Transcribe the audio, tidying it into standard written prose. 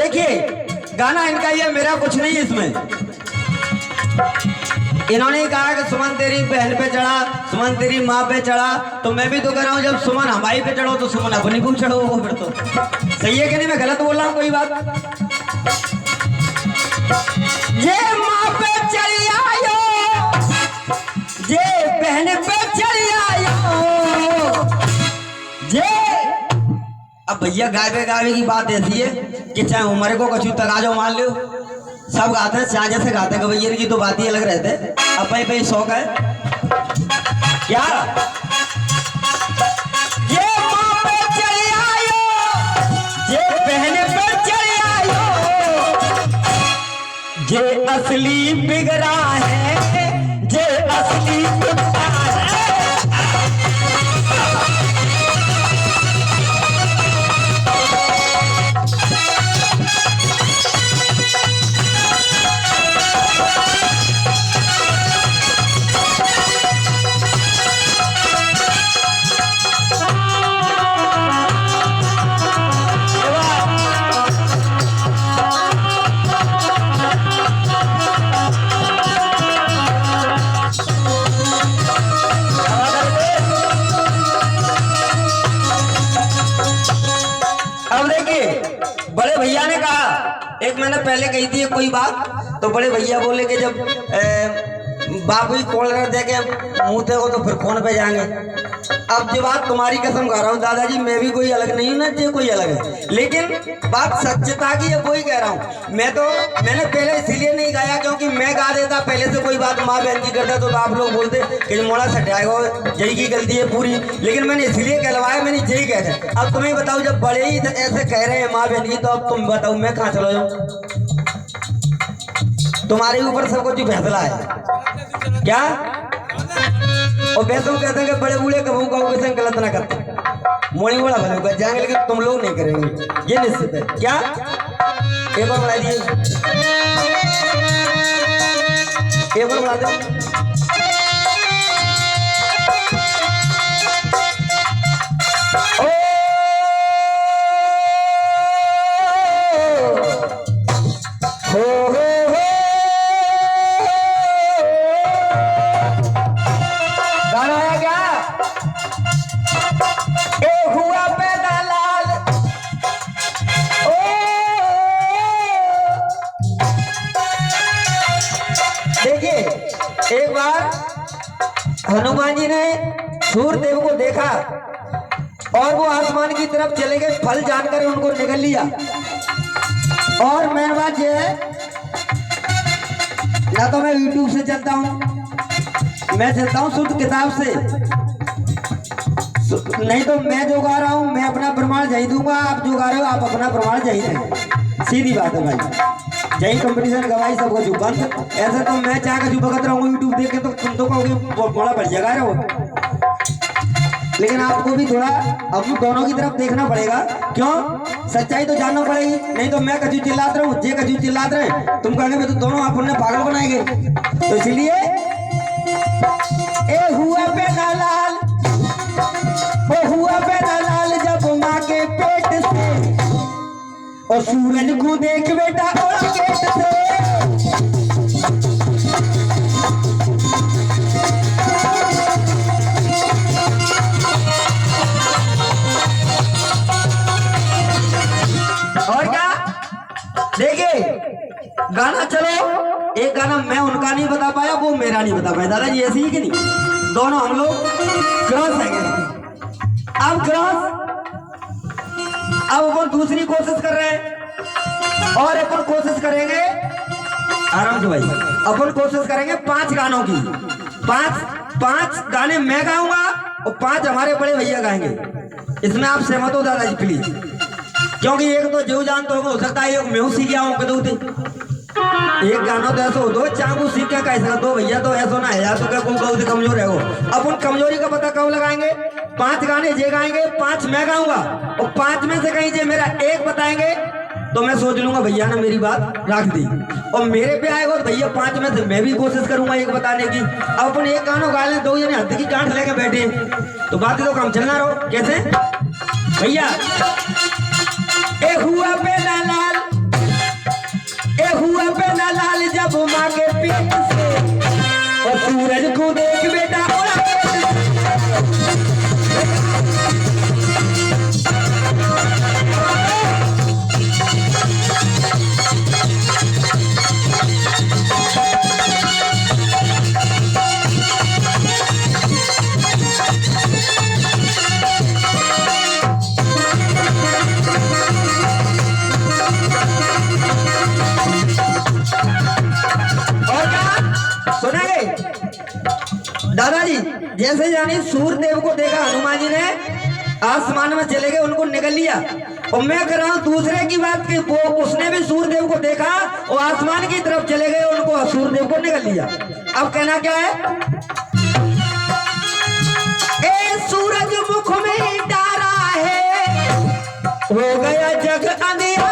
देखिए गाना इनका ये, मेरा कुछ नहीं है इसमें। इन्होंने कहा कि सुमन तेरी बहन पे चढ़ा, सुमन तेरी माँ पे चढ़ा, तो मैं भी तो कह रहा हूँ जब सुमन हमारी पे चढ़ो तो सुमन अपनी को चढ़ो। वो फिर तो सही है कि नहीं? मैं गलत बोल रहा हूँ कोई बात? ये माँ पे चढ़ी आयो, ये बहन पे चढ़ी आयो, ये अब भैया गावे गावे की बात ऐसी है कि चाहे उम्र को कछु तक आ जाओ, मान लो सब गाते हैं, चाहे जैसे गाते हैं, गवैये की तो बात ही अलग रहते। अपने पे शौक है क्या? ये माँ पे चली आयो, ये बहन पे चली आयो, ये असली बिगड़ा है, ये असली बिगड़ा है। बड़े भैया ने कहा, एक मैंने पहले कही थी कोई बात, तो बड़े भैया बोले कि जब बाबू ही कॉल कर दे के मुंह देखो तो फिर फोन पे जाएंगे। अब जो बात तुम्हारी कसम खा रहा हूँ दादाजी, मैं भी कोई अलग नहीं हूँ ना, ये कोई अलग है, लेकिन बात सच्चता की है, वही कह रहा हूँ। मैंने पहले इसलिए नहीं गाया क्योंकि मैं गा देता पहले से कोई बात माँ बहन की करता तो आप लोग बोलते कि मोड़ा सटाएगा, जय की गलती है पूरी, लेकिन मैंने इसलिए कहलवाया, मैंने जय कहते। अब तुम्हें बताओ जब बड़े ही ऐसे कह रहे हैं माँ बहन की, तो अब तुम बताओ मैं कहाँ चलो जाऊँ? तुम्हारे ऊपर सब कुछ फैसला है क्या? और वैसे कहते हैं कि बड़े बूढ़े कबू का गलत ना करते, मोड़ी मोड़ा भले कर जाएंगे, लेकिन तुम लोग नहीं करेंगे, ये निश्चित है क्या? एक बार बढ़ा दिए, एक बार बढ़ा दो। एक बार हनुमान जी ने सूर्यदेव को देखा और वो आसमान की तरफ चले गए, फल जानकर उनको निकल लिया। और मेन बात यह है, ना तो मैं यूट्यूब से चलता हूँ, मैं चलता हूँ शुद्ध किताब से, नहीं तो मैं जो गा रहा हूँ मैं अपना प्रमाण जही दूंगा, आप जो गा रहे हो आप अपना प्रमाण जही दें। सीधी बात है भाई, यही कंपटीशन गवाही सब कुछ बंद। ऐसे तो मैं चाह कर भगत रहूंगा यूट्यूब देख के, तो तुम तो कहोगे बड़ा बढ़िया गा रहे हो, लेकिन आपको भी थोड़ा अब दोनों की तरफ देखना पड़ेगा। क्यों? सच्चाई तो जानना पड़ेगी, नहीं तो मैं कजू चिल्लाते रहूं, जे कजू चिल्लाते रहे, तुम कहेंगे तो दोनों अपने पागल बनाएंगे। तो इसलिए ए हुआ बेटा लाल, ओ हुआ बेटा लाल जब माँ के पेट से, और सूरज को देख बेटा और गेट से, और क्या? देखिए गाना, चलो एक गाना मैं उनका नहीं बता पाया, वो मेरा नहीं बता पाया दादाजी, ऐसी ही कि नहीं? दोनों हम लोग क्रॉस है। अब क्रॉस, अब अपन दूसरी कोशिश कर रहे हैं, और अपन कोशिश करेंगे आराम से भाई, अपन कोशिश करेंगे 5 गानों की, 5 गाने मैं गाऊंगा और 5 हमारे बड़े भैया गाएंगे। इसमें आप सहमत हो दादाजी प्लीज? क्योंकि एक तो जो जान तो हो सकता है, एक मैं सीख गया हूँ कदू थे, एक गाना तो ऐसा हो दो चाकू सीख के कैसा दो भैया, तो ऐसा ना है तो क्या कोई कमजोर है वो। अपन कमजोरी का पता कब लगाएंगे? 5 गाने जे गाएंगे, 5 मैं गाऊंगा, और 5 में से कहीं जे मेरा एक बताएंगे तो मैं सोच लूंगा भैया ने मेरी बात रख दी, और मेरे पे आएगा तो भैया 5 में से मैं भी कोशिश करूंगा एक बताने की। अब अपन एक गानों गा लें, 2 जने हद की गांठ लेके बैठे तो बातें तो काम चलना रहो। कैसे भैया? ए हुआ बेटा लाल तू माँ के पेट से, और सूरज को देख बेटा उड़ा दादाजी। जैसे जानी सूर्यदेव को देखा हनुमान जी ने आसमान में चले गए, उनको निकल लिया। और मैं कह रहा हूं दूसरे की बात कि वो उसने भी सूर्यदेव को देखा और आसमान की तरफ चले गए, उनको सूर्यदेव को निकल लिया। अब कहना क्या है? ए सूरज मुख में डारा है, हो गया जग अंधियारा।